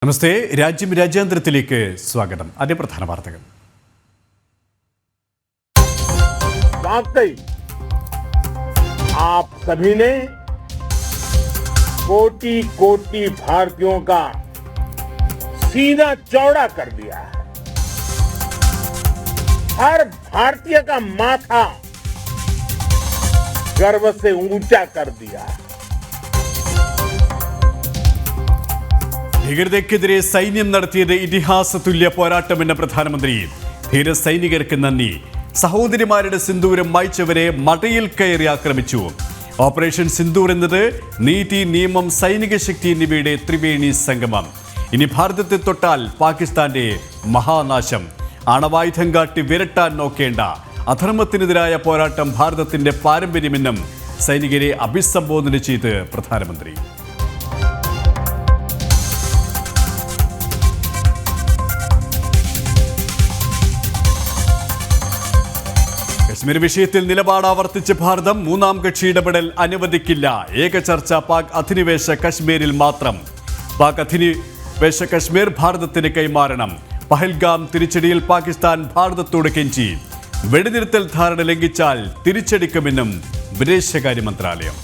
നമസ്തേ. രാജ്യാന്തരത്തിലേക്ക് സ്വാഗതം. ആദ്യ പ്രധാന വാർത്തകൾ. वाकई आप सभी ने कोटि कोटि भारतीयों का सीना चौड़ा कर दिया है. हर भारतीय का माथा गर्व से ऊंचा कर दिया है. ഭീകരതയ്ക്കെതിരെ സൈന്യം നടത്തിയത് ഇതിഹാസ തുല്യ പോരാട്ടമെന്ന പ്രധാനമന്ത്രി. ധീര സൈനികർക്ക് നന്ദി. സഹോദരിമാരുടെ സിന്ദൂരം മായ്ച്ചവരെ മടയിൽ കയറി ആക്രമിച്ചു. ഓപ്പറേഷൻ സിന്ദൂർ എന്നത് നീതി, നിയമം, സൈനിക ശക്തി എന്നിവയുടെ ത്രിവേണി സംഗമം. ഇനി ഭാരതത്തെ തൊട്ടാൽ പാകിസ്ഥാന്റെ മഹാനാശം. ആണവായുധം കാട്ടി വിരട്ടാൻ നോക്കേണ്ട. അധർമ്മത്തിനെതിരായ പോരാട്ടം ഭാരതത്തിന്റെ പാരമ്പര്യമെന്നും സൈനികരെ അഭിസംബോധന ചെയ്ത് പ്രധാനമന്ത്രി. കശ്മീർ വിഷയത്തിൽ നിലപാട് ആവർത്തിച്ച് ഭാരതം. മൂന്നാം കക്ഷി ഇടപെടൽ അനുവദിക്കില്ല. ഏക ചർച്ച പാക് അധിനിവേശ കശ്മീരിൽ മാത്രം. പാക് അധിനിവേശ കശ്മീർ ഭാരതത്തിന് കൈമാറണം. പഹൽഗാം തിരിച്ചടിയിൽ പാകിസ്ഥാൻ ഭാരതത്തോട് കെഞ്ചി. വെടിനിർത്തൽ ധാരണ ലംഘിച്ചാൽ തിരിച്ചടിക്കുമെന്നും വിദേശകാര്യ മന്ത്രാലയം.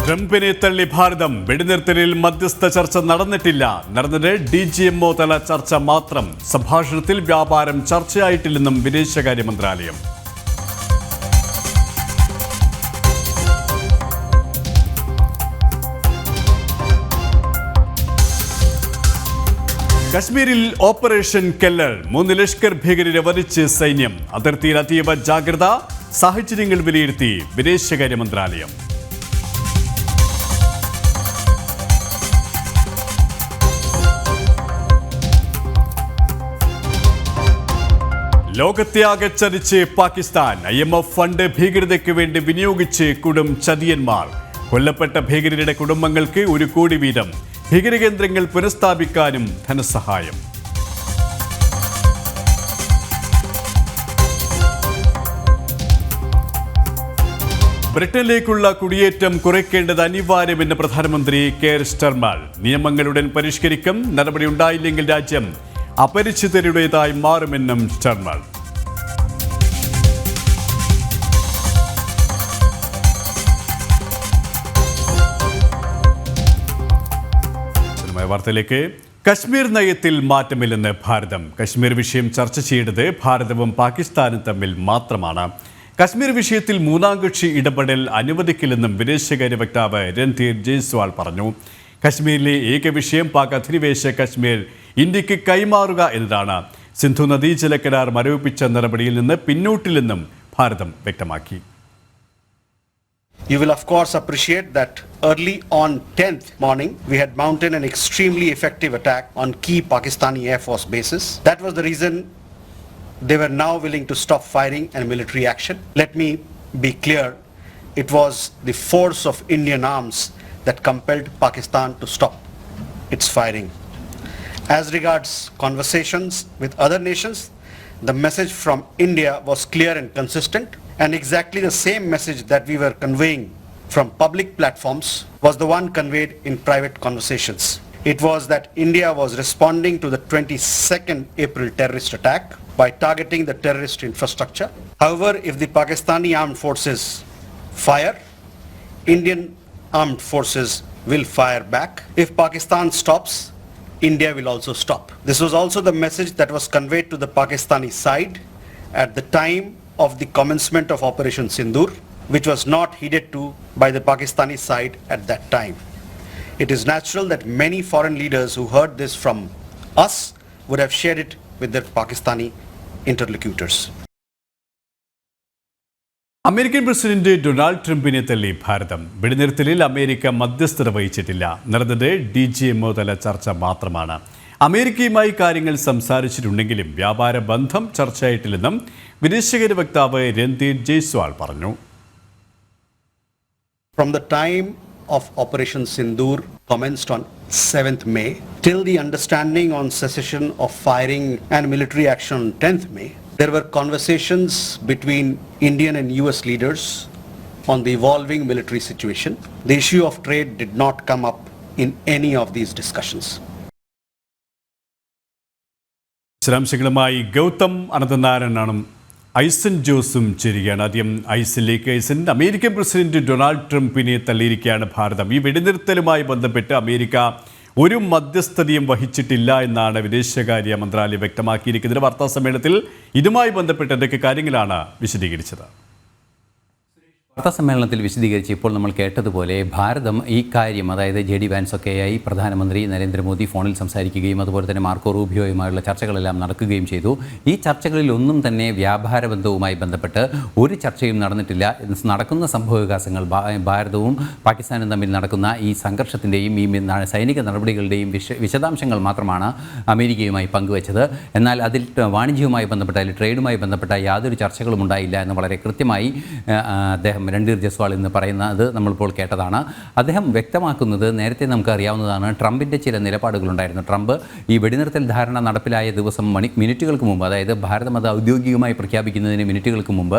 ട്രംപിനെ തള്ളി ഭാരതം. വെടിനിർത്തലിൽ മധ്യസ്ഥ ചർച്ച നടന്നിട്ടില്ല. നടന്നത് DGMO തല ചർച്ച മാത്രം. സംഭാഷണത്തിൽ വ്യാപാരം ചർച്ചയായിട്ടില്ലെന്നും വിദേശകാര്യ മന്ത്രാലയം. കശ്മീരിൽ ഓപ്പറേഷൻ കെല്ലർ. 3 ലഷ്കർ ഭീകരരെ വധിച്ച് സൈന്യം. അതിർത്തിയിൽ അതീവ ജാഗ്രത. സാഹചര്യങ്ങൾ വിലയിരുത്തി വിദേശകാര്യ മന്ത്രാലയം. ലോകത്തെ ആകെ ചതിച്ച് പാകിസ്ഥാൻ. IMF ഫണ്ട് ഭീകരതയ്ക്ക് വേണ്ടി വിനിയോഗിച്ച് കൊടും ചതിയന്മാർ. കൊല്ലപ്പെട്ട ഭീകരരുടെ കുടുംബങ്ങൾക്ക് 1 കോടി വീതം. ഭീകരകേന്ദ്രങ്ങൾ പുനഃസ്ഥാപിക്കാനും ധനസഹായം. ബ്രിട്ടനിലേക്കുള്ള കുടിയേറ്റം കുറയ്ക്കേണ്ടത് അനിവാര്യമെന്ന് പ്രധാനമന്ത്രി കെയർ സ്റ്റാർമർ. നിയമങ്ങളുടൻ പരിഷ്കരിക്കും. നടപടി ഉണ്ടായില്ലെങ്കിൽ രാജ്യം അപരിചിതരുടേതായി മാറുമെന്നും സ്റ്റാർമർ. വാർത്തയിലേക്ക്. കശ്മീർ നയത്തിൽ മാറ്റമില്ലെന്ന് ഭാരതം. കശ്മീർ വിഷയം ചർച്ച ചെയ്യേണ്ടത് ഭാരതവും പാകിസ്ഥാനും തമ്മിൽ മാത്രമാണ്. കശ്മീർ വിഷയത്തിൽ മൂന്നാം കക്ഷി ഇടപെടൽ അനുവദിക്കില്ലെന്നും വിദേശകാര്യ വക്താവ് രൺധീർ ജയ്സ്വാൾ പറഞ്ഞു. കശ്മീരിലെ ഏക വിഷയം പാക് അധിനിവേശ കശ്മീർ ഇന്ത്യക്ക് കൈമാറുക എന്നതാണ്. സിന്ധു നദീജല കരാർ മരവിപ്പിച്ച നടപടിയിൽ നിന്ന് പിന്നോട്ടില്ലെന്നും ഭാരതം വ്യക്തമാക്കി. You will of course appreciate that early on 10th morning we had mounted an extremely effective attack on key Pakistani Air Force bases. That was the reason they were now willing to stop firing and military action. Let me be clear, it was the force of Indian arms that compelled Pakistan to stop its firing. As regards conversations with other nations, the message from India was clear and consistent, and exactly the same message that we were conveying from public platforms was the one conveyed in private conversations. It was that India was responding to the 22nd April terrorist attack by targeting the terrorist infrastructure. However, if the Pakistani armed forces fire, Indian armed forces will fire back. If Pakistan stops, India will also stop. This was also the message that was conveyed to the Pakistani side at the time of the commencement of Operation Sindoor, which was not heeded to by the Pakistani side at that time. It is natural that many foreign leaders who heard this from us would have shared it with their Pakistani interlocutors. American president Donald ട്രംപിനെ തള്ളി ഭാരതം. വെടിനിർത്തലിൽ America മധ്യസ്ഥത വഹിച്ചിട്ടില്ല. നടന്നത് DGMO തല ചർച്ച മാത്രമാണ്. അമേരിക്കയുമായി കാര്യങ്ങൾ സംസാരിച്ചിട്ടുണ്ടെങ്കിലും വ്യാപാര ബന്ധം ചർച്ചയായിട്ടില്ലെന്നും വിദേശകാര്യ വക്താവ് രൺധീർ ജയ്സ്വാൾ പറഞ്ഞു. From the time of Operation Sindoor commenced on 7th May till the understanding on cessation of firing and military action on 10th May, There were conversations between Indian and US leaders on the evolving military situation. The issue of trade did not come up in any of these discussions. വിശദാംശങ്ങളുമായി ഗൗതം അനന്തനാരായണനും ഐസൻ ജോസും ചേരുകയാണ്. ആദ്യം ഐസനിലേക്ക്. ഐസൻ, American president Donald ട്രംപിനെ തള്ളിയിരിക്കുകയാണ് ഭാരതം. ഈ വെടിനിർത്തലുമായി ബന്ധപ്പെട്ട് America ഒരു മധ്യസ്ഥതയും വഹിച്ചിട്ടില്ല എന്നാണ് വിദേശകാര്യ മന്ത്രാലയം വ്യക്തമാക്കിയിരിക്കുന്നത്. വാർത്താ സമ്മേളനത്തിൽ ഇതുമായി ബന്ധപ്പെട്ട് എന്തൊക്കെ കാര്യങ്ങളാണ് വിശദീകരിച്ചത്? വാർത്താസമ്മേളനത്തിൽ വിശദീകരിച്ച് ഇപ്പോൾ നമ്മൾ കേട്ടതുപോലെ ഭാരതം ഈ കാര്യം, അതായത് JD വാൻസൊക്കെയായി പ്രധാനമന്ത്രി നരേന്ദ്രമോദി ഫോണിൽ സംസാരിക്കുകയും അതുപോലെ തന്നെ മാർക്കോ റൂബിയോയുമായുള്ള ചർച്ചകളെല്ലാം നടക്കുകയും ചെയ്തു. ഈ ചർച്ചകളിൽ ഒന്നും തന്നെ വ്യാപാര ബന്ധവുമായി ബന്ധപ്പെട്ട് ഒരു ചർച്ചയും നടന്നിട്ടില്ല. നടക്കുന്ന സംഭവവികാസങ്ങൾ, ഭാരതവും പാകിസ്ഥാനും തമ്മിൽ നടക്കുന്ന ഈ സംഘർഷത്തിൻ്റെയും ഈ സൈനിക നടപടികളുടെയും വിശദാംശങ്ങൾ മാത്രമാണ് അമേരിക്കയുമായി പങ്കുവച്ചത്. എന്നാൽ അതിൽ വാണിജ്യവുമായി ബന്ധപ്പെട്ട, അല്ലെങ്കിൽ ട്രേഡുമായി ബന്ധപ്പെട്ട യാതൊരു ചർച്ചകളും ഉണ്ടായില്ല എന്ന് വളരെ കൃത്യമായി അദ്ദേഹം രൺധീർ ജയ്സ്വാൾ എന്ന് പറയുന്നത് നമ്മളിപ്പോൾ കേട്ടതാണ്. അദ്ദേഹം വ്യക്തമാക്കുന്നത്, നേരത്തെ നമുക്ക് അറിയാവുന്നതാണ്, ട്രംപിൻ്റെ ചില നിലപാടുകളുണ്ടായിരുന്നു. ട്രംപ് ഈ വെടിനിർത്തൽ ധാരണ നടപ്പിലായ ദിവസം മിനിറ്റുകൾക്ക് മുമ്പ്, അതായത് ഭാരതം അത് ഔദ്യോഗികമായി പ്രഖ്യാപിക്കുന്നതിന് മിനിറ്റുകൾക്ക് മുമ്പ്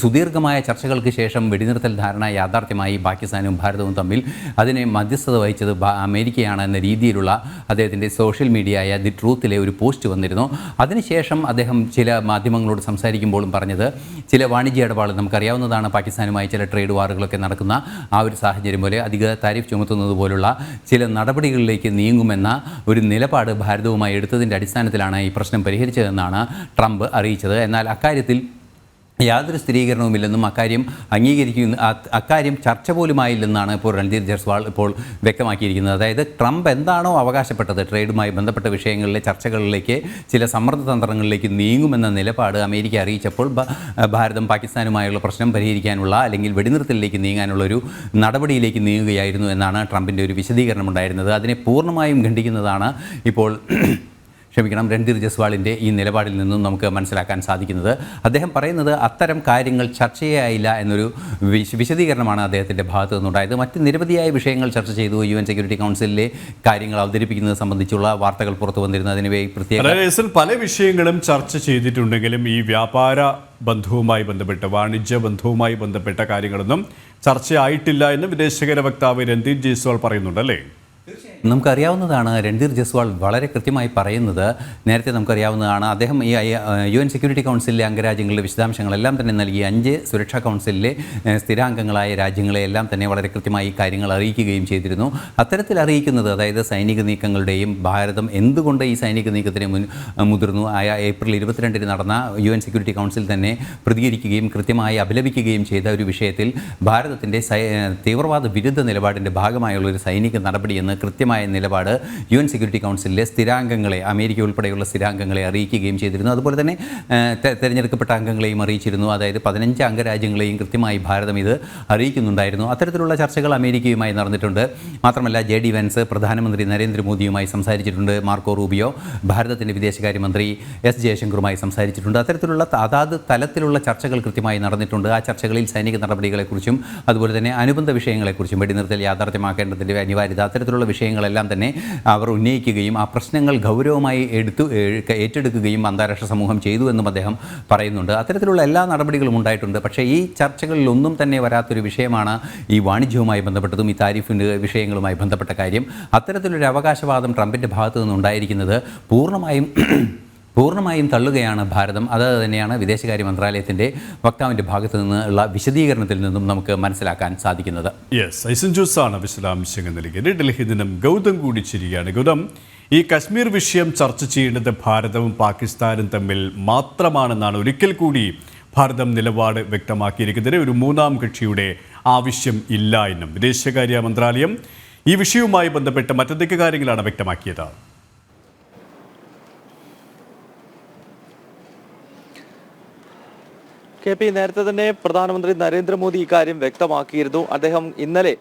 സുദീർഘമായ ചർച്ചകൾക്ക് ശേഷം വെടിനിർത്തൽ ധാരണ യാഥാർത്ഥ്യമായി പാകിസ്ഥാനും ഭാരതവും തമ്മിൽ അതിനെ മധ്യസ്ഥത വഹിച്ചത് അമേരിക്കയാണ് എന്ന രീതിയിലുള്ള അദ്ദേഹത്തിൻ്റെ സോഷ്യൽ മീഡിയയായ ദി ട്രൂത്തിലെ ഒരു പോസ്റ്റ് വന്നിരുന്നു. അതിനുശേഷം അദ്ദേഹം ചില മാധ്യമങ്ങളോട് സംസാരിക്കുമ്പോഴും പറഞ്ഞത്, ചില വാണിജ്യ ഇടപാട് നമുക്കറിയാവുന്നതാണ്, പാകിസ്ഥാനുമായി ചില ട്രേഡ് വാറുകളൊക്കെ നടക്കുന്ന ആ ഒരു സാഹചര്യം പോലെ അധിക താരിഫ് ചുമത്തുന്നത് പോലുള്ള ചില നടപടികളിലേക്ക് നീങ്ങുമെന്ന ഒരു നിലപാട് ഭാരതവുമായി എടുത്തതിൻ്റെ അടിസ്ഥാനത്തിലാണ് ഈ പ്രശ്നം പരിഹരിച്ചതെന്നാണ് ട്രംപ് അറിയിച്ചത്. എന്നാൽ അക്കാര്യത്തിൽ യാതൊരു സ്ഥിരീകരണവുമില്ലെന്നും അക്കാര്യം ചർച്ച പോലുമായില്ലെന്നാണ് ഇപ്പോൾ രൺധീർ ജയ്സ്വാൾ ഇപ്പോൾ വ്യക്തമാക്കിയിരിക്കുന്നത്. അതായത് ട്രംപ് എന്താണോ അവകാശപ്പെട്ടത്, ട്രേഡുമായി ബന്ധപ്പെട്ട വിഷയങ്ങളിലെ ചർച്ചകളിലേക്ക്, ചില സമ്മർദ്ദ തന്ത്രങ്ങളിലേക്ക് നീങ്ങുമെന്ന നിലപാട് അമേരിക്ക അറിയിച്ചപ്പോൾ ഭാരതം പാകിസ്ഥാനുമായുള്ള പ്രശ്നം പരിഹരിക്കാനുള്ള, അല്ലെങ്കിൽ വെടിനിർത്തലിലേക്ക് നീങ്ങാനുള്ള ഒരു നടപടിയിലേക്ക് നീങ്ങുകയായിരുന്നു എന്നാണ് ട്രംപിൻ്റെ ഒരു വിശദീകരണം ഉണ്ടായിരുന്നത്. അതിനെ പൂർണ്ണമായും ഖണ്ഡിക്കുന്നതാണ് ഇപ്പോൾ രൺധീർ ജയ്സ്വാളിൻ്റെ ഈ നിലപാടിൽ നിന്നും നമുക്ക് മനസ്സിലാക്കാൻ സാധിക്കുന്നത്. അദ്ദേഹം പറയുന്നത് അത്തരം കാര്യങ്ങൾ ചർച്ചയായില്ല എന്നൊരു വിശദീകരണമാണ് അദ്ദേഹത്തിൻ്റെ ഭാഗത്തു നിന്നുണ്ടായത്. മറ്റ് നിരവധിയായ വിഷയങ്ങൾ ചർച്ച ചെയ്തു. UN സെക്യൂരിറ്റി കൗൺസിലിലെ കാര്യങ്ങൾ അവതരിപ്പിക്കുന്നത് സംബന്ധിച്ചുള്ള വാർത്തകൾ പുറത്തു വന്നിരുന്നതിന് പ്രത്യേക പല വിഷയങ്ങളും ചർച്ച ചെയ്തിട്ടുണ്ടെങ്കിലും ഈ വ്യാപാര ബന്ധവുമായി ബന്ധപ്പെട്ട്, വാണിജ്യ ബന്ധവുമായി ബന്ധപ്പെട്ട കാര്യങ്ങളൊന്നും ചർച്ചയായിട്ടില്ല എന്ന് വിദേശകാര്യ വക്താവ് രൺധീർ ജയ്സ്വാൾ പറയുന്നുണ്ടല്ലേ? നമുക്കറിയാവുന്നതാണ്, രൺധീർ ജയ്സ്വാൾ വളരെ കൃത്യമായി പറയുന്നത്, നേരത്തെ നമുക്കറിയാവുന്നതാണ്, അദ്ദേഹം ഈ UN സെക്യൂരിറ്റി കൗൺസിലിലെ അംഗരാജ്യങ്ങളുടെ വിശദാംശങ്ങളെല്ലാം തന്നെ നൽകി 5 സുരക്ഷാ കൗൺസിലിലെ സ്ഥിരാംഗങ്ങളായ രാജ്യങ്ങളെ എല്ലാം തന്നെ വളരെ കൃത്യമായി കാര്യങ്ങൾ അറിയിക്കുകയും ചെയ്തിരുന്നു. അത്തരത്തിൽ അറിയിക്കുന്നത്, അതായത് സൈനിക നീക്കങ്ങളുടെയും ഭാരതം എന്തുകൊണ്ട് ഈ സൈനിക നീക്കത്തിന് മുതിർന്നു, ഏപ്രിൽ 22 നടന്ന UN സെക്യൂരിറ്റി കൗൺസിൽ തന്നെ പ്രതികരിക്കുകയും കൃത്യമായി അപലപിക്കുകയും ചെയ്ത ഒരു വിഷയത്തിൽ ഭാരതത്തിൻ്റെ തീവ്രവാദ വിരുദ്ധ നിലപാടിൻ്റെ ഭാഗമായുള്ളൊരു സൈനിക നടപടിയെന്ന് കൃത്യമായ നിലപാട് UN സെക്യൂരിറ്റി കൗൺസിലിലെ സ്ഥിരാംഗങ്ങളെ, അമേരിക്ക ഉൾപ്പെടെയുള്ള സ്ഥിരാംഗങ്ങളെ അറിയിക്കുകയും ചെയ്തിരുന്നു. അതുപോലെ തന്നെ തിരഞ്ഞെടുക്കപ്പെട്ട അംഗങ്ങളെയും അറിയിച്ചിരുന്നു. അതായത് 15 അംഗരാജ്യങ്ങളെയും കൃത്യമായി ഭാരതം ഇത് അറിയിക്കുന്നുണ്ടായിരുന്നു. അത്തരത്തിലുള്ള ചർച്ചകൾ അമേരിക്കയുമായി നടന്നിട്ടുണ്ട്. മാത്രമല്ല JD വാൻസ് പ്രധാനമന്ത്രി നരേന്ദ്രമോദിയുമായി സംസാരിച്ചിട്ടുണ്ട്. മാർക്കോ റൂബിയോ ഭാരതത്തിൻ്റെ വിദേശകാര്യമന്ത്രി S ജയശങ്കറുമായി സംസാരിച്ചിട്ടുണ്ട്. അത്തരത്തിലുള്ള അതാത് തലത്തിലുള്ള ചർച്ചകൾ കൃത്യമായി നടന്നിട്ടുണ്ട്. ആ ചർച്ചകളിൽ സൈനിക നടപടികളെക്കുറിച്ചും അതുപോലെ തന്നെ അനുബന്ധ വിഷയങ്ങളെക്കുറിച്ചും, വെടിനിർത്തൽ യാഥാർത്ഥ്യമാക്കേണ്ടതിൻ്റെ അനിവാര്യത, അത്തരത്തിലുള്ള വിഷയങ്ങളെല്ലാം തന്നെ അവർ ഉന്നയിക്കുകയും ആ പ്രശ്നങ്ങൾ ഗൗരവമായി ഏറ്റെടുക്കുകയും അന്താരാഷ്ട്ര സമൂഹം ചെയ്തു എന്നും അദ്ദേഹം പറയുന്നുണ്ട്. അത്തരത്തിലുള്ള എല്ലാ നടപടികളും ഉണ്ടായിട്ടുണ്ട്. പക്ഷേ ഈ ചർച്ചകളിൽ ഒന്നും തന്നെ വരാത്തൊരു വിഷയമാണ് ഈ വാണിജ്യവുമായി ബന്ധപ്പെട്ടതും ഈ താരിഫിൻ്റെ വിഷയങ്ങളുമായി ബന്ധപ്പെട്ട കാര്യം. അത്തരത്തിലൊരു അവകാശവാദം ട്രംപിൻ്റെ ഭാഗത്തു നിന്നുണ്ടായിരിക്കുന്നത് പൂർണ്ണമായും തള്ളുകയാണ് ഭാരതം. അത് തന്നെയാണ് വിദേശകാര്യ മന്ത്രാലയത്തിൻ്റെ വക്താവിൻ്റെ ഭാഗത്തു നിന്നുള്ള വിശദീകരണത്തിൽ നിന്നും നമുക്ക് മനസ്സിലാക്കാൻ സാധിക്കുന്നത്. ഐസൻ ജോസാണ് വിശദാംശങ്ങൾ നൽകിയത്. ഡൽഹി ദിനം ഗൗതം കൂടി ചിരിക്കുകയാണ്. ഗൗതം, ഈ കശ്മീർ വിഷയം ചർച്ച ചെയ്യേണ്ടത് ഭാരതവും പാകിസ്ഥാനും തമ്മിൽ മാത്രമാണെന്നാണ് ഒരിക്കൽ കൂടി ഭാരതം നിലപാട് വ്യക്തമാക്കിയിരിക്കുന്നത്. ഒരു മൂന്നാം കക്ഷിയുടെ ആവശ്യം ഇല്ല എന്നും വിദേശകാര്യ മന്ത്രാലയം ഈ വിഷയവുമായി ബന്ധപ്പെട്ട് മറ്റെന്തൊക്കെ കാര്യങ്ങളാണ് വ്യക്തമാക്കിയത്? KP നേരത്തെ തന്നെ പ്രധാനമന്ത്രി നരേന്ദ്രമോദി ഇക്കാര്യം വ്യക്തമാക്കിയിരുന്നു. അദ്ദേഹം ഇന്നലെ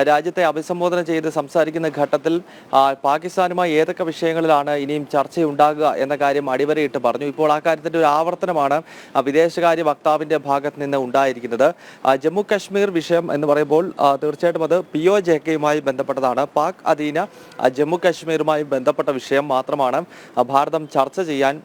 രാജ്യത്തെ അഭിസംബോധന ചെയ്ത് സംസാരിക്കുന്ന ഘട്ടത്തിൽ പാകിസ്ഥാനുമായി ഏതൊക്കെ വിഷയങ്ങളിലാണ് ഇനിയും ചർച്ചയുണ്ടാകുക എന്ന കാര്യം അടിവരയിട്ട് പറഞ്ഞു. ഇപ്പോൾ ആ കാര്യത്തിന്റെ ഒരു ആവർത്തനമാണ് വിദേശകാര്യ വക്താവിന്റെ ഭാഗത്ത് നിന്ന് ഉണ്ടായിരിക്കുന്നത്. ജമ്മു കശ്മീർ വിഷയം എന്ന് പറയുമ്പോൾ തീർച്ചയായിട്ടും അത് POJKയുമായി ബന്ധപ്പെട്ടതാണ്. പാക് അധീന ജമ്മു കശ്മീരുമായി ബന്ധപ്പെട്ട വിഷയം മാത്രമാണ് ഭാരതം ചർച്ച ചെയ്യാൻ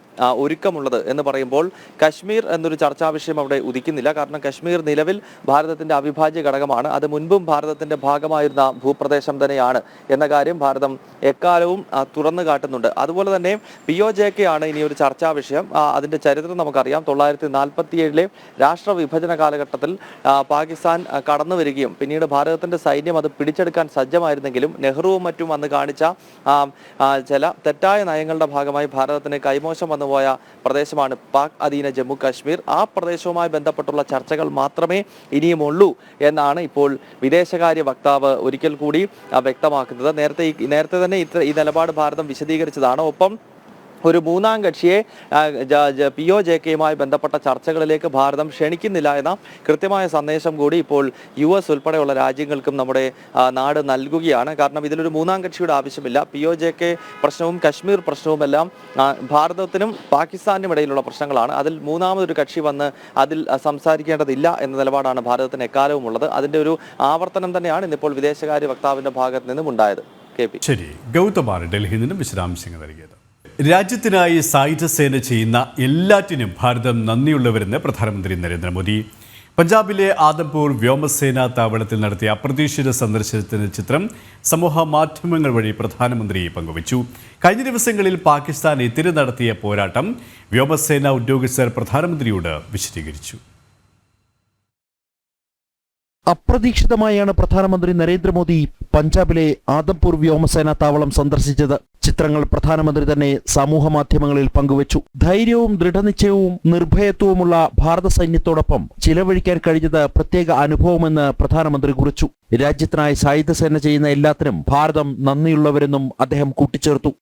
ഒരുക്കമുള്ളത് എന്ന് പറയുമ്പോൾ കശ്മീർ എന്നൊരു ചർച്ചാ വിഷയം അവിടെ ഉദിക്കുന്നില്ല. കാരണം കശ്മീർ നിലവിൽ ഭാരതത്തിന്റെ അവിഭാജ്യ ഘടകമാണ്. അത് മുൻപും ഭാരതത്തിന്റെ ഭാഗമായിരുന്ന ഭൂപ്രദേശം തന്നെയാണ് എന്ന കാര്യം ഭാരതം എക്കാലവും തുറന്നു കാട്ടുന്നുണ്ട്. അതുപോലെ തന്നെ POJK ആണ് ഇനി ഒരു ചർച്ചാ വിഷയം. അതിന്റെ ചരിത്രം നമുക്കറിയാം. 1947 രാഷ്ട്ര വിഭജന കാലഘട്ടത്തിൽ പാകിസ്ഥാൻ കടന്നു വരികയും പിന്നീട് ഭാരതത്തിന്റെ സൈന്യം അത് പിടിച്ചെടുക്കാൻ സജ്ജമായിരുന്നെങ്കിലും നെഹ്റുവും മറ്റും അന്ന് കാണിച്ച ചില തെറ്റായ നയങ്ങളുടെ ഭാഗമായി ഭാരതത്തിന് കൈമോശം വന്നുപോയ പ്രദേശമാണ് പാക് അധീന ജമ്മു കാശ്മീർ. ആ പ്രദേശവുമായി ബന്ധപ്പെട്ടുള്ള ചർച്ചകൾ മാത്രമേ ഇനിയുമുള്ളൂ എന്നാണ് ഇപ്പോൾ വിദേശകാര്യ വക്താവ് ഒരിക്കൽ കൂടി വ്യക്തമാക്കുന്നത്. നേരത്തെ തന്നെ ഈ നിലപാട് ഭാരതം വിശദീകരിച്ചതാണ്. ഒപ്പം ഒരു മൂന്നാം കക്ഷിയെ POJKയുമായി ബന്ധപ്പെട്ട ചർച്ചകളിലേക്ക് ഭാരതം ക്ഷണിക്കുന്നില്ല എന്ന കൃത്യമായ സന്ദേശം കൂടി ഇപ്പോൾ US ഉൾപ്പെടെയുള്ള രാജ്യങ്ങൾക്കും നമ്മുടെ നാട് നൽകുകയാണ്. കാരണം ഇതിലൊരു മൂന്നാം കക്ഷിയുടെ ആവശ്യമില്ല. POJK പ്രശ്നവും കശ്മീർ പ്രശ്നവുമെല്ലാം ഭാരതത്തിനും പാകിസ്ഥാനും ഇടയിലുള്ള പ്രശ്നങ്ങളാണ്. അതിൽ മൂന്നാമതൊരു കക്ഷി വന്ന് അതിൽ സംസാരിക്കേണ്ടതില്ല എന്ന നിലപാടാണ് ഭാരതത്തിന് എക്കാലവും ഉള്ളത്. അതിന്റെ ഒരു ആവർത്തനം തന്നെയാണ് ഇന്നിപ്പോൾ വിദേശകാര്യ വക്താവിന്റെ ഭാഗത്ത് നിന്നും ഉണ്ടായത്. KP ശരി, ഗൗതമാണ് ഡൽഹിയിൽ നിന്നും വിശദാംശങ്ങൾ നൽകിയത്. രാജ്യത്തിനായി സായുധ സേന ചെയ്യുന്ന എല്ലാറ്റിനും ഭാരതം നന്ദിയുള്ളവരെന്ന് പ്രധാനമന്ത്രി നരേന്ദ്രമോദി. പഞ്ചാബിലെ ആദംപൂർ വ്യോമസേനാ താവളത്തിൽ നടത്തിയ അപ്രതീക്ഷിത സന്ദർശനത്തിന്റെ ചിത്രം സമൂഹ മാധ്യമങ്ങൾ വഴി പ്രധാനമന്ത്രി പങ്കുവച്ചു. കഴിഞ്ഞ ദിവസങ്ങളിൽ പാകിസ്ഥാനെതിരെ നടത്തിയ പോരാട്ടം വ്യോമസേനാ ഉദ്യോഗസ്ഥർ പ്രധാനമന്ത്രിയോട് വിശദീകരിച്ചു. അപ്രതീക്ഷിതമായാണ് പ്രധാനമന്ത്രി നരേന്ദ്രമോദി പഞ്ചാബിലെ ആദംപൂർ വ്യോമസേനാ താവളം സന്ദർശിച്ചത്. ചിത്രങ്ങൾ പ്രധാനമന്ത്രി തന്നെ സമൂഹ മാധ്യമങ്ങളിൽ പങ്കുവച്ചു. ധൈര്യവും ദൃഢനിശ്ചയവും നിർഭയത്വവുമുള്ള ഭാരത സൈന്യത്തോടൊപ്പം ചിലവഴിക്കാൻ കഴിഞ്ഞത് പ്രത്യേക അനുഭവമെന്ന് പ്രധാനമന്ത്രി കുറിച്ചു. രാജ്യത്തിനായി സായുധ സേന ചെയ്യുന്ന എല്ലാത്തിനും ഭാരതം നന്ദിയുള്ളവരെന്നും അദ്ദേഹം കൂട്ടിച്ചേർത്തു.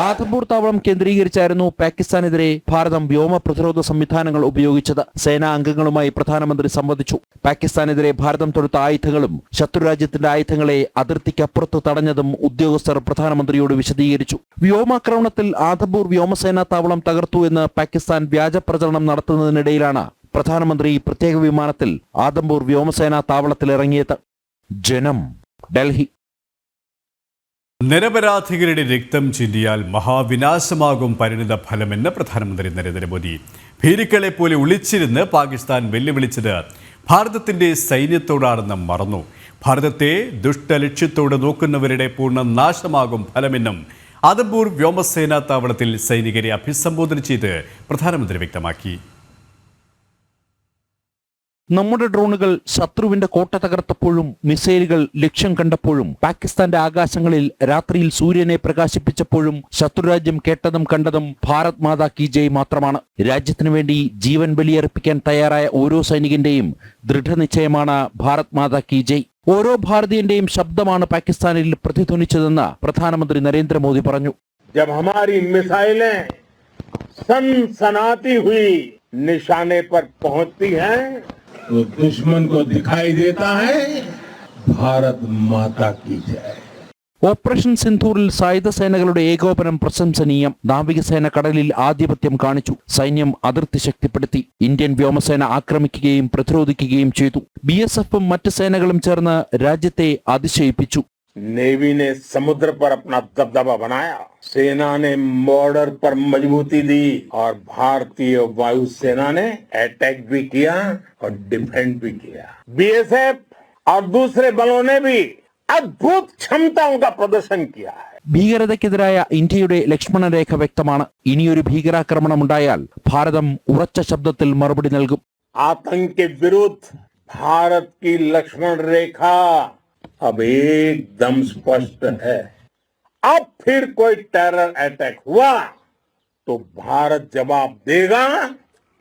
ആദംപൂർ താവളം കേന്ദ്രീകരിച്ചായിരുന്നു പാകിസ്ഥാനെതിരെ ഭാരതം വ്യോമ പ്രതിരോധ സംവിധാനങ്ങൾ ഉപയോഗിച്ചത്. സേനാ അംഗങ്ങളുമായി പ്രധാനമന്ത്രി സംവദിച്ചു. പാകിസ്ഥാനെതിരെ ഭാരതം തൊടുത്ത ആയുധങ്ങളും ശത്രുരാജ്യത്തിന്റെ ആയുധങ്ങളെ അതിർത്തിക്കപ്പുറത്ത് തടഞ്ഞതും ഉദ്യോഗസ്ഥർ പ്രധാനമന്ത്രിയോട് വിശദീകരിച്ചു. വ്യോമാക്രമണത്തിൽ ആദംപൂർ വ്യോമസേനാ താവളം തകർത്തു എന്ന് പാകിസ്ഥാൻ വ്യാജ പ്രചരണം നടത്തുന്നതിനിടയിലാണ് പ്രധാനമന്ത്രി പ്രത്യേക വിമാനത്തിൽ ആദംപൂർ വ്യോമസേനാ താവളത്തിൽ ഇറങ്ങിയത്. ജനം, ഡൽഹി. നിരപരാധികളുടെ രക്തം ചിന്തിയാൽ മഹാവിനാശമാകും പരിണിത ഫലമെന്ന് പ്രധാനമന്ത്രി നരേന്ദ്രമോദി. ഭീരുക്കളെ പോലെ ഒളിച്ചിരുന്ന് പാകിസ്ഥാൻ വെല്ലുവിളിച്ചത് ഭാരതത്തിന്റെ സൈന്യത്തോടാണെന്ന് മറന്നു. ഭാരതത്തെ ദുഷ്ടലക്ഷ്യത്തോട് നോക്കുന്നവരുടെ പൂർണ്ണ നാശമാകും ഫലമെന്നും ആദംപൂർ വ്യോമസേനാ താവളത്തിൽ സൈനികരെ അഭിസംബോധന ചെയ്ത് പ്രധാനമന്ത്രി വ്യക്തമാക്കി. നമ്മുടെ ഡ്രോണുകൾ ശത്രുവിന്റെ കോട്ട തകർത്തപ്പോഴും മിസൈലുകൾ ലക്ഷ്യം കണ്ടപ്പോഴും പാകിസ്ഥാന്റെ ആകാശങ്ങളിൽ രാത്രിയിൽ സൂര്യനെ പ്രകാശിപ്പിച്ചപ്പോഴും ശത്രുരാജ്യം കേട്ടതും കണ്ടതും ഭാരത് മാതാ കി ജയ് മാത്രമാണ്. രാജ്യത്തിനു വേണ്ടി ജീവൻ ബലിയർപ്പിക്കാൻ തയ്യാറായ ഓരോ സൈനികന്റെയും ദൃഢനിശ്ചയമാണ് ഭാരത് മാതാ കി ജയ്. ഓരോ ഭാരതീയന്റെയും ശബ്ദമാണ് പാകിസ്ഥാനിൽ പ്രതിധ്വനിച്ചതെന്ന് പ്രധാനമന്ത്രി നരേന്ദ്രമോദി പറഞ്ഞു. जब हमारी मिसाइलें सनसनाती हुई निशाने पर पहुंचती हैं तो दुश्मन को दिखाई देता है भारत माता की जय. ഓപ്പറേഷൻ സിന്ധൂറിൽ സായുധ സേനകളുടെ ഏകോപനം പ്രശംസനീയം. നാവികസേന കടലിൽ ആധിപത്യം കാണിച്ചു. സൈന്യം അതിർത്തി ശക്തിപ്പെടുത്തി. ഇന്ത്യൻ വ്യോമസേന ആക്രമിക്കുകയും പ്രതിരോധിക്കുകയും ചെയ്തു. BSFും മറ്റ് സേനകളും ചേർന്ന് രാജ്യത്തെ അതിശയിപ്പിച്ചു. नेवी ने समुद्र पर अपना दबदबा बनाया, सेना ने बॉर्डर पर मजबूती दी और भारतीय वायुसेना ने अटैक भी किया और डिफेंड भी किया. BSF और दूसरे बलों ने भी अद्भुत क्षमताओं का प्रदर्शन किया है. ഭീകരതയ്ക്കെതിരായ ഇന്ത്യയുടെ ലക്ഷ്മണരേഖ വ്യക്തമാണ്. ഇനിയൊരു ഭീകരാക്രമണം ഉണ്ടായാൽ ഭാരതം ഉറച്ച ശബ്ദത്തിൽ മറുപടി നൽകും. आतंक के विरुद्ध भारत की लक्ष्मण रेखा अब एकदम स्पष्ट है. अब फिर कोई टेरर अटैक हुआ तो भारत जवाब देगा,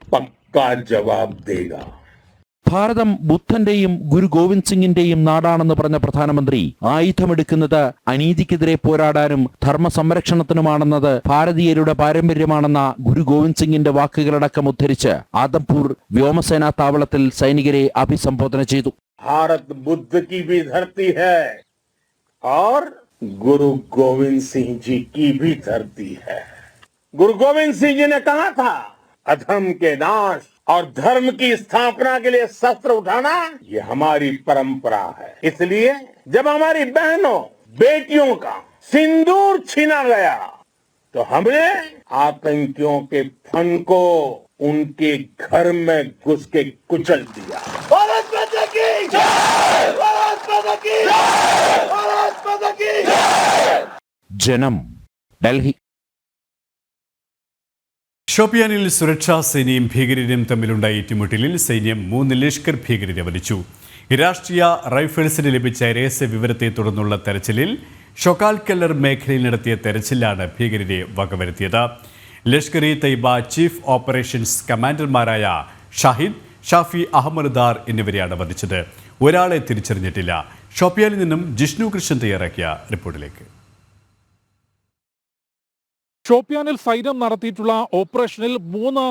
पक्का जवाब देगा. ഭാരതം ബുദ്ധന്റെയും ഗുരു ഗോവിന്ദ് സിംഗിന്റെയും നാടാണെന്ന് പറഞ്ഞ പ്രധാനമന്ത്രി ആയുധമെടുക്കുന്നത് അനീതിക്കെതിരെ പോരാടാനും ധർമ്മ സംരക്ഷണത്തിനുമാണെന്നത് ഭാരതീയരുടെ പാരമ്പര്യമാണെന്ന ഗുരു ഗോവിന്ദ് സിംഗിന്റെ വാക്കുകളടക്കം ഉദ്ധരിച്ച് ആദംപൂർ വ്യോമസേനാ താവളത്തിൽ സൈനികരെ അഭിസംബോധന ചെയ്തു. भारत बुद्ध की भी धरती है और गुरु गोविंद सिंह जी की भी धरती है. गुरु गोविंद सिंह जी ने कहा था, अधर्म के नाश और धर्म की स्थापना के लिए शस्त्र उठाना ये हमारी परंपरा है. इसलिए जब हमारी बहनों बेटियों का सिंदूर छीना गया तो हमने आतंकियों के फन को उनके घर में घुस के कुचल दिया. भारत माता की जय! भारत माता की जय! भारत माता की जय! ജനം, ഡൽഹി. ഷോപ്പിയാനിൽ സുരക്ഷാ സേനയും ഭീകരരും തമ്മിലുണ്ടായ ഏറ്റുമുട്ടലിൽ സൈന്യം 3 ലഷ്കർ ഭീകരരെ വധിച്ചു. രാഷ്ട്രീയ റൈഫിൾസിന് ലഭിച്ച രഹസ്യവിവരത്തെ തുടർന്നുള്ള തെരച്ചിലിൽ ഷൊക്കാൽ കെല്ലർ മേഖലയിൽ നടത്തിയ തെരച്ചിലാണ് ഭീകരരെ വകവരുത്തിയത്. ലഷ്കർ ഇ തൈബ ചീഫ് ഓപ്പറേഷൻസ് കമാൻഡർമാരായ ഷാഹിദ്, ഷാഫി അഹമ്മദ് ദാർ എന്നിവരെയാണ് വധിച്ചത്. ഒരാളെ തിരിച്ചറിഞ്ഞിട്ടില്ല. ഷോപ്പിയാനിൽ നിന്നും ജിഷ്ണു കൃഷ്ണൻ തയ്യാറാക്കിയ റിപ്പോർട്ടിലേക്ക്. ഷോപ്പിയാനിൽ സൈന്യം നടത്തിയിട്ടുള്ള ഓപ്പറേഷനിൽ 3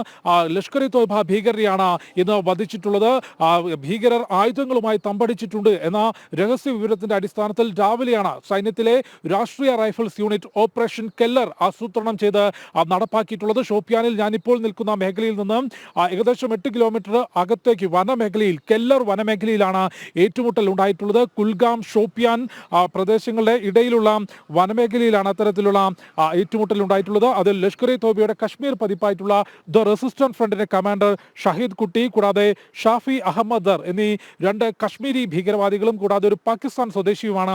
ലഷ്കർ ഇ തോയ്ബ ഭീകരരെയാണ് ഇന്ന് വധിച്ചിട്ടുള്ളത്. ഭീകരർ ആയുധങ്ങളുമായി തമ്പടിച്ചിട്ടുണ്ട് എന്ന രഹസ്യ വിവരത്തിന്റെ അടിസ്ഥാനത്തിൽ രാവിലെയാണ് സൈന്യത്തിലെ രാഷ്ട്രീയ റൈഫിൾസ് യൂണിറ്റ് ഓപ്പറേഷൻ കെല്ലർ ആസൂത്രണം ചെയ്ത് നടപ്പാക്കിയിട്ടുള്ളത്. ഷോപ്പിയാനിൽ ഞാനിപ്പോൾ നിൽക്കുന്ന മേഖലയിൽ നിന്ന് ഏകദേശം 8 കിലോമീറ്റർ അകത്തേക്ക് വനമേഖലയിൽ കെല്ലർ വനമേഖലയിലാണ് ഏറ്റുമുട്ടൽ ഉണ്ടായിട്ടുള്ളത്. കുൽഗാം, ഷോപ്പിയാൻ പ്രദേശങ്ങളുടെ ഇടയിലുള്ള വനമേഖലയിലാണ് അത്തരത്തിലുള്ള ഏറ്റുമുട്ടൽ ഉണ്ടായിട്ടുള്ളത്. അതിൽ ലഷ്കർ ഇ തോയ്ബയുടെ കശ്മീർ പതിപ്പായിട്ടുള്ള ദ റെസിസ്റ്റന്റ് ഫ്രണ്ടിന്റെ കമാൻഡർ ഷഹീദ് കുട്ടി, കൂടാതെ ഷാഫി അഹമ്മദ് ദർ എന്നീ 2 കശ്മീരി ഭീകരവാദികളും കൂടാതെ ഒരു പാകിസ്ഥാൻ സ്വദേശിയുമാണ്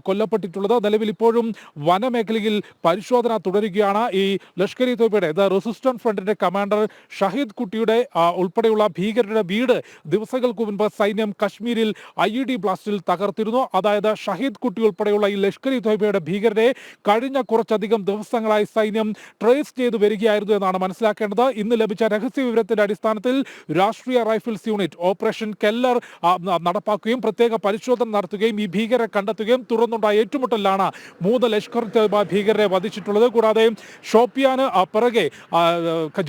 കൊല്ലപ്പെട്ടിട്ടുള്ളത്. നിലവിൽ ഇപ്പോഴും വനമേഖലയിൽ പരിശോധന തുടരുകയാണ്. ഈ ലഷ്കർ ഇ തോയ്ബയുടെ ദ റെസിസ്റ്റന്റ് ഫ്രണ്ടിന്റെ കമാൻഡർ ഷഹീദ് കുട്ടിയുടെ ഉൾപ്പെടെയുള്ള ഭീകരരുടെ വീട് ദിവസങ്ങൾക്ക് മുൻപ് സൈന്യം കശ്മീരിൽ IED ബ്ലാസ്റ്റിൽ തകർത്തിരുന്നു. അതായത് ഷഹീദ് കുട്ടി ഉൾപ്പെടെയുള്ള ഈ ലഷ്കർ ഇ തോയ്ബയുടെ ഭീകരരെ കഴിഞ്ഞ കുറച്ചധികം ദിവസങ്ങളായി സൈന്യം ട്രേസ് ചെയ്തു വരികയായിരുന്നു എന്നാണ് മനസ്സിലാക്കേണ്ടത്. ഇന്ന് ലഭിച്ച രഹസ്യ വിവരത്തിന്റെ അടിസ്ഥാനത്തിൽ രാഷ്ട്രീയ റൈഫിൾസ് യൂണിറ്റ് ഓപ്പറേഷൻ കെല്ലർ നടപ്പാക്കുകയും പ്രത്യേക പരിശോധന നടത്തുകയും ഈ ഭീകരരെ കണ്ടെത്തുകയും തുടർന്നുണ്ടായ ഏറ്റുമുട്ടലിലാണ് 3 ലഷ്കർ തോയ്ബ ഭീകരരെ വധിച്ചിട്ടുള്ളത്. കൂടാതെ ഷോപ്പിയാന് പിറകെ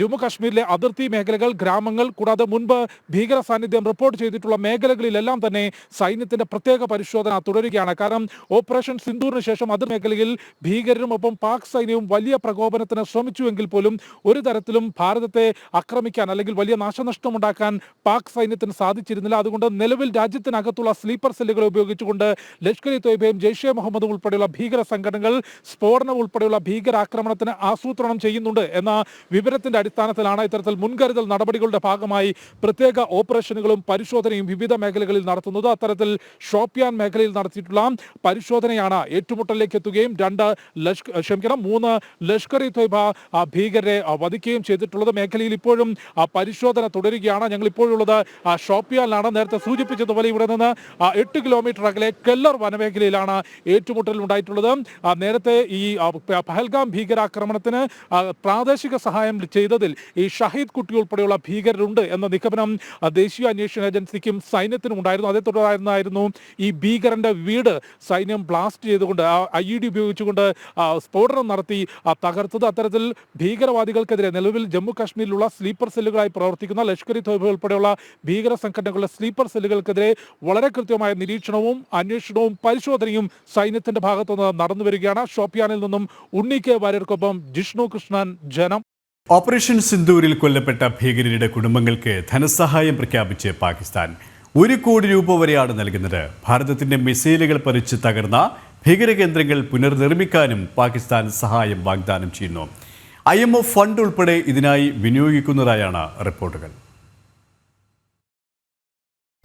ജമ്മു കാശ്മീരിലെ അതിർത്തി മേഖലകൾ, ഗ്രാമങ്ങൾ, കൂടാതെ മുൻപ് ഭീകര സാന്നിധ്യം റിപ്പോർട്ട് ചെയ്തിട്ടുള്ള മേഖലകളിലെല്ലാം തന്നെ സൈന്യത്തിന്റെ പ്രത്യേക പരിശോധന തുടരുകയാണ്. കാരണം ഓപ്പറേഷൻ സിന്ദൂറിന് ശേഷം അതിർ മേഖലയിൽ ഭീകരരും ഒപ്പം പാക് സൈന്യവും വലിയ പ്രകോപനത്തിന് ശ്രമിച്ചുവെങ്കിൽ പോലും ഒരു തരത്തിലും ഭാരതത്തെ ആക്രമിക്കാൻ അല്ലെങ്കിൽ വലിയ നാശനഷ്ടമുണ്ടാക്കാൻ പാക് സൈന്യത്തിന് സാധിച്ചിരുന്നില്ല. അതുകൊണ്ട് നിലവിൽ രാജ്യത്തിനകത്തുള്ള സ്ലീപ്പർ സെല്ലുകളെ ഉപയോഗിച്ചുകൊണ്ട് ലഷ്കർ ഇ തോയ്ബയും ജെയ്ഷെ മുഹമ്മദും ഉൾപ്പെടെയുള്ള ഭീകര സംഘടനകൾ സ്ഫോടനം ഉൾപ്പെടെയുള്ള ഭീകരാക്രമണത്തിന് ആസൂത്രണം ചെയ്യുന്നുണ്ട് എന്ന വിവരത്തിന്റെ അടിസ്ഥാനത്തിലാണ് ഇത്തരത്തിൽ മുൻകരുതൽ നടപടികളുടെ ഭാഗമായി പ്രത്യേക ഓപ്പറേഷനുകളും പരിശോധനയും വിവിധ മേഖലകളിൽ നടത്തുന്നത്. അത്തരത്തിൽ ഷോപ്പിയാൻ മേഖലയിൽ നടത്തിയിട്ടുള്ള പരിശോധനയാണ് ഏറ്റുമുട്ടലിലേക്ക് എത്തുകയും 3 ലഷ്കർ ഇ തോയ്ബ ഭീകരരെ വധിക്കുകയും ചെയ്തിട്ടുള്ളത്. മേഖലയിൽ ഇപ്പോഴും പരിശോധന തുടരുകയാണ്. ഞങ്ങൾ ഇപ്പോഴുള്ളത് ഷോപ്പിയാനിലാണ്. നേരത്തെ സൂചിപ്പിച്ചതുപോലെ ഇവിടെ നിന്ന് 8 കിലോമീറ്റർ അകലെ കെല്ലർ വനമേഖലയിലാണ് ഏറ്റുമുട്ടൽ ഉണ്ടായിട്ടുള്ളത്. നേരത്തെ ഈ പഹൽഗാം ഭീകരാക്രമണത്തിന് പ്രാദേശിക സഹായം ചെയ്തതിൽ ഈ ഷഹീദ് കുട്ടി ഉൾപ്പെടെയുള്ള ഭീകരരുണ്ട് എന്ന നിഗമനം ദേശീയ അന്വേഷണ ഏജൻസിക്കും സൈന്യത്തിനും ഉണ്ടായിരുന്നു. അതേ തുടർന്നായിരുന്നു ഈ ഭീകരന്റെ വീട് സൈന്യം ബ്ലാസ്റ്റ് ചെയ്തുകൊണ്ട് IED ഉപയോഗിച്ചുകൊണ്ട് സ്ഫോടനം നടത്തി തകർത്തത്. അത്തരത്തിൽ ഭീകരവാദികൾക്കെതിരെ നിലവിൽ ജമ്മു കാശ്മീരിലുള്ള സ്ലീപ്പർ സെല്ലുകളായി പ്രവർത്തിക്കുന്ന ലഷ്കർ ഇ തോയ്ബ ഉൾപ്പെടെയുള്ള ഭീകര സംഘടനകളുടെ സ്ലീപ്പർ സെല്ലുകൾക്കെതിരെ വളരെ കൃത്യമായ നിരീക്ഷണവും അന്വേഷണവും പരിശോധനയും സൈന്യത്തിന്റെ ഭാഗത്തുനിന്ന് നടന്നു വരികയാണ്. ഷോപ്പിയാനിൽ നിന്നും ഉണ്ണി കെ വാര്യർക്കൊപ്പം ജിഷ്ണു കൃഷ്ണൻ, ജനം. ഓപ്പറേഷൻ സിന്ദൂരിൽ കൊല്ലപ്പെട്ട ഭീകരരുടെ കുടുംബങ്ങൾക്ക് ധനസഹായം പ്രഖ്യാപിച്ച് പാകിസ്ഥാൻ 1 കോടി രൂപ വരെയാണ് നൽകുന്നത്. ഭാരതത്തിന്റെ മിസൈലുകൾ പറിച്ച് തകർന്ന ഭീകരകേന്ദ്രങ്ങൾ പുനർനിർമ്മിക്കാനും പാകിസ്ഥാൻ സഹായം വാഗ്ദാനം ചെയ്യുന്നു. IMF ഫണ്ട് ഉൾപ്പെടെ ഇതിനായി വിനിയോഗിക്കുന്നതായാണ് റിപ്പോർട്ടുകൾ.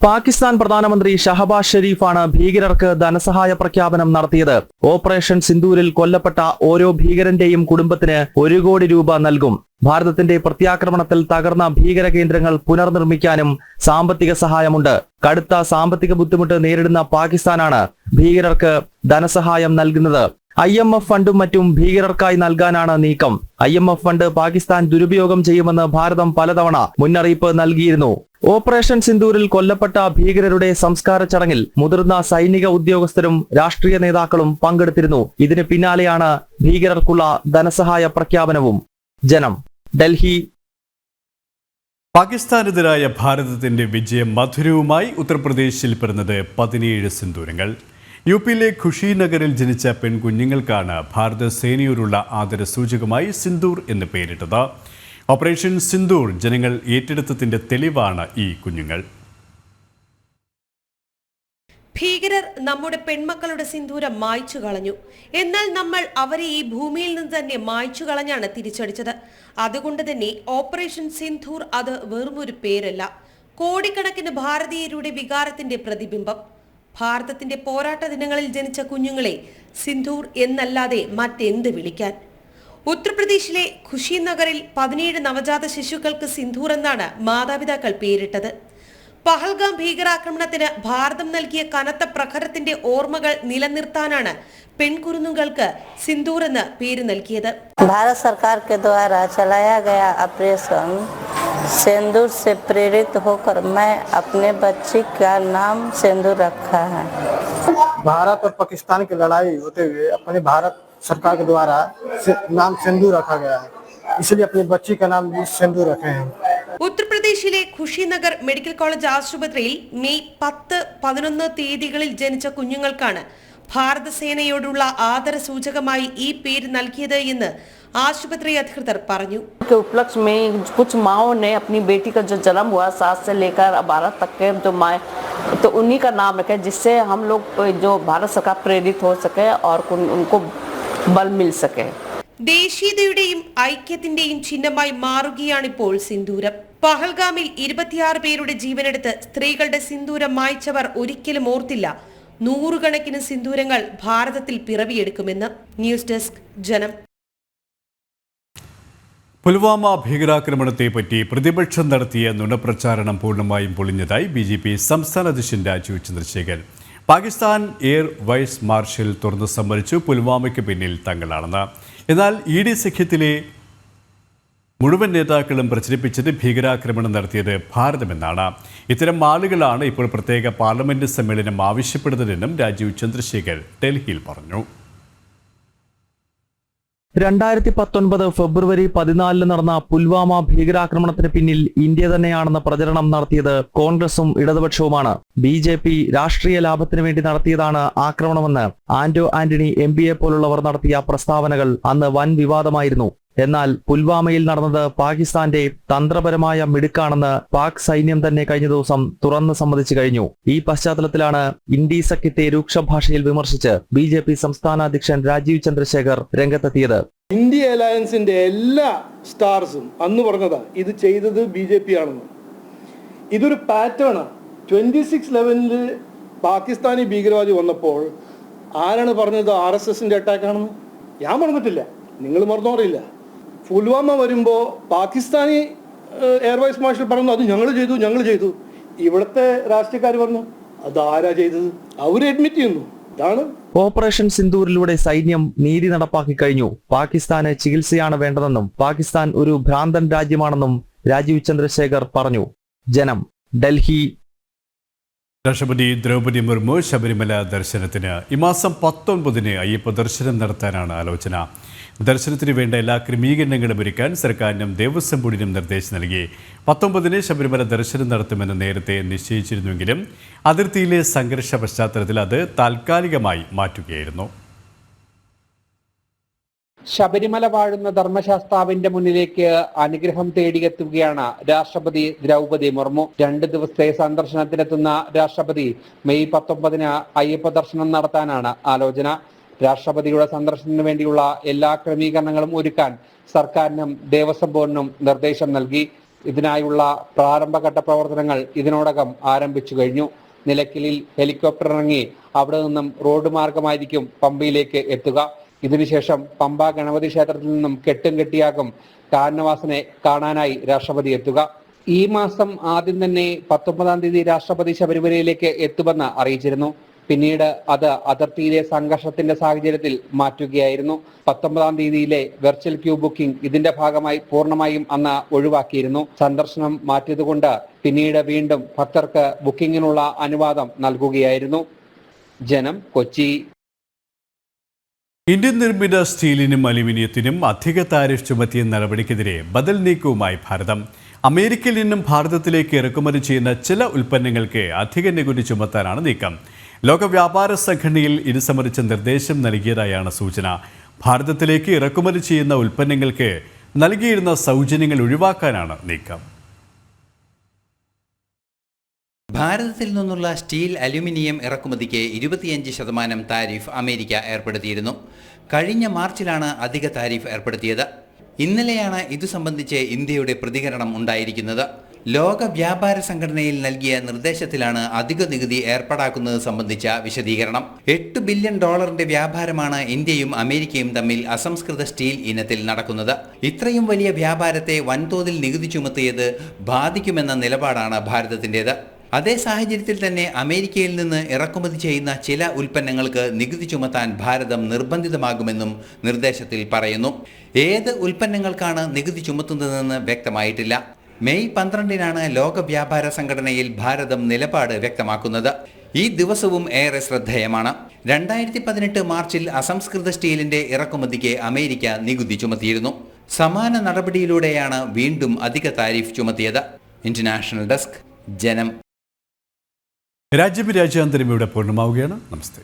പാകിസ്ഥാൻ പ്രധാനമന്ത്രി ഷഹബാസ് ഷെരീഫാണ് ഭീകരർക്ക് ധനസഹായ പ്രഖ്യാപനം നടത്തിയത്. ഓപ്പറേഷൻ സിന്ദൂരിൽ കൊല്ലപ്പെട്ട ഓരോ ഭീകരന്റെയും കുടുംബത്തിന് 1 കോടി രൂപ നൽകും. ഭാരതത്തിന്റെ പ്രത്യാക്രമണത്തിൽ തകർന്ന ഭീകര കേന്ദ്രങ്ങൾ പുനർനിർമ്മിക്കാനും സാമ്പത്തിക സഹായമുണ്ട്. കടുത്ത സാമ്പത്തിക ബുദ്ധിമുട്ട് നേരിടുന്ന പാകിസ്ഥാനാണ് ഭീകരർക്ക് ധനസഹായം നൽകുന്നത്. IMF ഫണ്ടും മറ്റും ഭീകരർക്കായി നൽകാനാണ് നീക്കം. IMF ഫണ്ട് പാകിസ്ഥാൻ ദുരുപയോഗം ചെയ്യുമെന്ന് ഭാരതം പലതവണ മുന്നറിയിപ്പ് നൽകിയിരുന്നു. ഓപ്പറേഷൻ സിന്ദൂരിൽ കൊല്ലപ്പെട്ട ഭീകരരുടെ സംസ്കാര ചടങ്ങിൽ മുതിർന്ന സൈനിക ഉദ്യോഗസ്ഥരും രാഷ്ട്രീയ നേതാക്കളും പങ്കെടുത്തിരുന്നു. ഇതിന് പിന്നാലെയാണ് ഭീകരർക്കുള്ള ധനസഹായ പ്രഖ്യാപനവും. ജനം, ഡൽഹി. പാകിസ്ഥാനെതിരായ ഭാരതത്തിന്റെ വിജയം മധുരവുമായി ഉത്തർപ്രദേശിൽ പിറന്നത് 17 സിന്ദൂരങ്ങൾ. UPയിലെ ഖുഷിനഗറിൽ ജനിച്ച പെൺകുഞ്ഞുങ്ങൾക്കാണ് ഭാരത സേനയോടുള്ള ആദരസൂചകമായി സിന്ദൂർ എന്ന് പേരിട്ടത്. ഓപ്പറേഷൻ സിന്ദൂർ ജനങ്ങൾ ഏറ്റെടുത്തതിന്റെ തെളിവാണ് ഈ കുഞ്ഞുങ്ങൾ. ഭീകരർ നമ്മുടെ പെൺമക്കളുടെ സിന്ദൂരം മായ്ച്ചു കളഞ്ഞു. എന്നാൽ നമ്മൾ അവരെ ഈ ഭൂമിയിൽ നിന്ന് തന്നെ മായ്ച്ചു കളഞ്ഞാണ് തിരിച്ചടിച്ചത്. അതുകൊണ്ട് തന്നെ ഓപ്പറേഷൻ സിന്ദൂർ അത് വെറുമൊരു പേരല്ല, കോടിക്കണക്കിന് ഭാരതീയരുടെ വികാരത്തിന്റെ പ്രതിബിംബം. ഭാരതത്തിന്റെ പോരാട്ട ദിനങ്ങളിൽ ജനിച്ച കുഞ്ഞുങ്ങളെ സിന്ദൂർ എന്നല്ലാതെ മറ്റെന്ത് വിളിക്കാൻ? ഉത്തർപ്രദേശിലെ ഖുഷിനഗറിൽ 17 നവജാത ശിശുക്കൾക്ക് സിന്ദൂർ എന്നാണ് മാതാപിതാക്കൾ പേരിട്ടത്. പഹൽഗാം ഭീകരാക്രമണത്തിന് ഭാരതം നൽകിയ കനത്ത പ്രഹരത്തിന്റെ ഓർമ്മകൾ നിലനിർത്താനാണ് പെൺകുരുന്നുകൾക്ക് സിന്ദൂർ എന്ന പേര് നൽകിയത്. भारत सरकार के द्वारा चलाया गया ऑपरेशन सिंदूर से प्रेरित होकर मैं अपने बच्ची का नाम सिंदूर रखा है. भारत और पाकिस्तान की लड़ाई होते हुए अपने भारत सरकार के द्वारा नाम सिंदूर रखा गया है, इसलिए अपनी बच्ची का नाम भी सिंदूर रखे हैं. ഉത്തർപ്രദേശിലെ ഖുഷിനഗർ മെഡിക്കൽ കോളേജ് ആശുപത്രിയിൽ മെയ് 10, 11 തീയതികളിൽ ജനിച്ച കുഞ്ഞുങ്ങൾക്കാണ് ഭാരതസേനയോടുള്ള ആദര സൂചകമായി ഈ പേര് നൽകിയത് എന്ന് ആശുപത്രി അധികൃതർ പറഞ്ഞു. के उपलक्ष्य में कुछ माओं ने अपनी बेटी का जो जन्म हुआ 7 से लेकर 12 तक के जो माँ तो उन्हीं का नाम रखे, जिससे हम लोग जो भारत सरकार प्रेरित हो सके और उनको बल मिल सके. ദേശീയതയുടെയും ഐക്യത്തിന്റെയും ചിഹ്നമായി മാറുകയാണിപ്പോൾ സിന്ദൂരം. പഹൽഗാമിൽ 26 പേരുടെ ജീവനെടുത്ത് സ്ത്രീകളുടെ സിന്ദൂരം മായ്ച്ചവർ ഒരിക്കലും ഓർത്തില്ല നൂറുകണക്കിന് സിന്ദൂരങ്ങൾ ഭാരതത്തിൽ പിറവിയെടുക്കുമെന്ന്. ന്യൂസ് ഡെസ്ക്, ജനം. പുൽവാമ ഭീകരാക്രമണത്തെപ്പറ്റി പ്രതിപക്ഷം നടത്തിയ നുണപ്രചാരണം പൂർണ്ണമായും പൊളിഞ്ഞതായി BJP സംസ്ഥാന അധ്യക്ഷൻ Rajeev Chandrasekhar. Pakistan air vice marshal തുറന്നു സമ്മതിച്ചു പുൽവാമയ്ക്ക് പിന്നിൽ തങ്ങളാണെന്ന്. എന്നാൽ ED സഖ്യത്തിലെ മുഴുവൻ നേതാക്കളും പ്രചരിപ്പിച്ചത് ഭീകരാക്രമണം നടത്തിയത് ഭാരതമെന്നാണ്. ഇത്തരം ആളുകളാണ് ഇപ്പോൾ പ്രത്യേക പാർലമെന്റ് സമ്മേളനം ആവശ്യപ്പെടുന്നതെന്നും രാജീവ് ചന്ദ്രശേഖർ ഡൽഹിയിൽ പറഞ്ഞു. 2019 ഫെബ്രുവരി 14 നടന്ന പുൽവാമ ഭീകരാക്രമണത്തിന് പിന്നിൽ ഇന്ത്യ തന്നെയാണെന്ന പ്രചരണം നടത്തിയത് കോൺഗ്രസും ഇടതുപക്ഷവുമാണ്. BJP രാഷ്ട്രീയ ലാഭത്തിന് വേണ്ടി നടത്തിയതാണ് ആക്രമണമെന്ന് ആന്റോ ആന്റണി MPയെ പോലുള്ളവർ നടത്തിയ പ്രസ്താവനകൾ അന്ന് വൻ വിവാദമായിരുന്നു. എന്നാൽ പുൽവാമയിൽ നടന്നത് പാകിസ്ഥാന്റെ തന്ത്രപരമായ മിടുക്കാണെന്ന് പാക് സൈന്യം തന്നെ കഴിഞ്ഞ ദിവസം തുറന്നു സമ്മതിച്ചു കഴിഞ്ഞു. ഈ പശ്ചാത്തലത്തിലാണ് ഇന്ത്യ സഖ്യത്തെ രൂക്ഷ ഭാഷയിൽ വിമർശിച്ച് BJP സംസ്ഥാന അധ്യക്ഷൻ രാജീവ് ചന്ദ്രശേഖർ രംഗത്തെത്തിയത്. ഇന്ത്യ അലയൻസിന്റെ എല്ലാ സ്റ്റാർസും അന്ന് പറഞ്ഞതാ ഇത് ചെയ്തത് BJP ആണെന്ന്. ഇതൊരു പാറ്റേണാണ്. 26/11 പാകിസ്ഥാനി ഭീകരവാദി വന്നപ്പോൾ ആരാണ് പറഞ്ഞത് RSSന്റെ അറ്റാക്കാണെന്ന്? ഞാൻ പറഞ്ഞിട്ടില്ല, നിങ്ങൾ മറന്നോറിയില്ല. പുൽവാമ വരുമ്പോൾ പാകിസ്ഥാനി എയർ വൈസ് മാർഷൽ പറഞ്ഞു അത് ഞങ്ങൾ ചെയ്തു. ഇവിടുത്തെ രാഷ്ട്രീയക്കാർ പറഞ്ഞു അതാരാ ചെയ്തത്? അവർ അഡ്മിറ്റ് ചെയ്യുന്നു. ഇതാണ് ഓപ്പറേഷൻ സിന്ദൂരിലൂടെ സൈന്യം നീതി നടപ്പാക്കി കഴിഞ്ഞു. പാകിസ്ഥാന് ചികിത്സയാണ് വേണ്ടതെന്നും പാകിസ്ഥാൻ ഒരു ഭ്രാന്തൻ രാജ്യമാണെന്നും രാജീവ് ചന്ദ്രശേഖർ പറഞ്ഞു. ജനം, ഡൽഹി. രാഷ്ട്രപതി ദ്രൗപദി മുർമു ശബരിമല ദർശനത്തിന് ഈ മാസം 19 അയ്യപ്പ ദർശനം നടത്താനാണ് ആലോചന. ദർശനത്തിന് വേണ്ട എല്ലാ ക്രമീകരണങ്ങളും ഒരുക്കാൻ സർക്കാരിനും ദേവസ്വം ബോർഡിനും നിർദ്ദേശം നൽകി. 19 ശബരിമല ദർശനം നടത്തുമെന്ന് നേരത്തെ നിശ്ചയിച്ചിരുന്നുവെങ്കിലും അതിർത്തിയിലെ സംഘർഷ പശ്ചാത്തലത്തിൽ അത് താൽക്കാലികമായി മാറ്റുകയായിരുന്നു. ശബരിമല വാഴുന്ന ധർമ്മശാസ്താവിന്റെ മുന്നിലേക്ക് അനുഗ്രഹം തേടിയെത്തുകയാണ് രാഷ്ട്രപതി ദ്രൗപദി മുർമു. 2 ദിവസത്തെ സന്ദർശനത്തിനെത്തുന്ന രാഷ്ട്രപതി മെയ് 19 അയ്യപ്പ ദർശനം നടത്താനാണ് ആലോചന. രാഷ്ട്രപതിയുടെ സന്ദർശനത്തിന് വേണ്ടിയുള്ള എല്ലാ ക്രമീകരണങ്ങളും ഒരുക്കാൻ സർക്കാരിനും ദേവസ്വം ബോർഡിനും നിർദ്ദേശം നൽകി. ഇതിനായുള്ള പ്രാരംഭഘട്ട പ്രവർത്തനങ്ങൾ ഇതിനോടകം ആരംഭിച്ചു കഴിഞ്ഞു. നിലയ്ക്കലിൽ ഹെലികോപ്റ്റർ ഇറങ്ങി അവിടെ നിന്നും റോഡ് മാർഗമായിരിക്കും പമ്പയിലേക്ക് എത്തുക. ഇതിനുശേഷം പമ്പ ഗണപതി ക്ഷേത്രത്തിൽ നിന്നും കെട്ടും കെട്ടിയാകും കാനവാസനെ കാണാനായി രാഷ്ട്രപതി എത്തുക. ഈ മാസം ആദ്യം തന്നെ 19 തീയതി രാഷ്ട്രപതി ശബരിമലയിലേക്ക് എത്തുമെന്ന് അറിയിച്ചിരുന്നു. പിന്നീട് അത് അതിർത്തിയിലെ സംഘർഷത്തിന്റെ സാഹചര്യത്തിൽ മാറ്റുകയായിരുന്നു. 19-ാം തീയതിയിലെ വെർച്വൽ ക്യൂ ബുക്കിംഗ് ഇതിന്റെ ഭാഗമായി പൂർണ്ണമായും അന്ന് ഒഴിവാക്കിയിരുന്നു. സന്ദർശനം മാറ്റിയതുകൊണ്ട് പിന്നീട് വീണ്ടും ഭക്തർക്ക് ബുക്കിംഗിനുള്ള അനുവാദം നൽകുകയായിരുന്നു. ജനം, കൊച്ചി. ഇന്ത്യൻ നിർമ്മിത സ്റ്റീലിനും അലുമിനിയത്തിനും അധിക താരിഫ് ചുമത്തിയ നടപടിക്കെതിരെ ബദൽ നീക്കവുമായി ഭാരതം. അമേരിക്കയിൽ നിന്നും ഭാരതത്തിലേക്ക് ഇറക്കുമതി ചെയ്യുന്ന ചില ഉൽപ്പന്നങ്ങൾക്ക് അധിക നികുതി ചുമത്താനാണ് നീക്കം. ലോക വ്യാപാര സംഘടനയിൽ ഇത് സംബന്ധിച്ച നിർദ്ദേശം നൽകിയതായാണ് സൂചന. ഭാരതത്തിലേക്ക് ഇറക്കുമതി ചെയ്യുന്ന ഉൽപ്പന്നങ്ങൾക്ക് നൽകിയിരുന്ന സൗജന്യങ്ങൾ ഒഴിവാക്കാനാണ് നീക്കം. ഭാരതത്തിൽ നിന്നുള്ള സ്റ്റീൽ, അലുമിനിയം ഇറക്കുമതിക്ക് 25% താരിഫ് അമേരിക്ക ഏർപ്പെടുത്തിയിരുന്നു. കഴിഞ്ഞ മാർച്ചിലാണ് അധിക താരിഫ് ഏർപ്പെടുത്തിയത്. ഇന്നലെയാണ് ഇതു സംബന്ധിച്ച് ഇന്ത്യയുടെ പ്രതികരണം ഉണ്ടായിരിക്കുന്നത്. ലോക വ്യാപാര സംഘടനയിൽ നൽകിയ നിർദ്ദേശത്തിലാണ് അധിക നികുതി ഏർപ്പാടാക്കുന്നത് സംബന്ധിച്ച വിശദീകരണം. $8 ബില്യൺ വ്യാപാരമാണ് ഇന്ത്യയും അമേരിക്കയും തമ്മിൽ അസംസ്കൃത സ്റ്റീൽ ഇനത്തിൽ നടക്കുന്നത്. ഇത്രയും വലിയ വ്യാപാരത്തെ വൻതോതിൽ നികുതി ചുമത്തിയത് ബാധിക്കുമെന്ന നിലപാടാണ് ഭാരതത്തിൻ്റേത്. അതേ സാഹചര്യത്തിൽ തന്നെ അമേരിക്കയിൽ നിന്ന് ഇറക്കുമതി ചെയ്യുന്ന ചില ഉൽപ്പന്നങ്ങൾക്ക് നികുതി ചുമത്താൻ ഭാരതം നിർബന്ധിതമാകുമെന്നും നിർദ്ദേശത്തിൽ പറയുന്നു. ഏത് ഉൽപ്പന്നങ്ങൾക്കാണ് നികുതി ചുമത്തുന്നതെന്ന് വ്യക്തമായിട്ടില്ല. മെയ് 12-നാണ് ലോക വ്യാപാര സംഘടനയിൽ ഭാരതം നിലപാട് വ്യക്തമാക്കുന്നത്. ഈ ദിവസവും ഏറെ ശ്രദ്ധേയമാണ്. 2018 മാർച്ചിൽ അസംസ്കൃത സ്റ്റീലിന്റെ ഇറക്കുമതിക്ക് അമേരിക്ക നികുതി ചുമത്തിയിരുന്നു. സമാന നടപടിയിലൂടെയാണ് വീണ്ടും അധിക താരിഫ് ചുമത്തിയത്. ഇന്റർനാഷണൽ ഡെസ്ക്, ജനം. രാജ്യാന്തരം ഇവിടെ പൂർണ്ണമാവുകയാണ്. നമസ്തേ.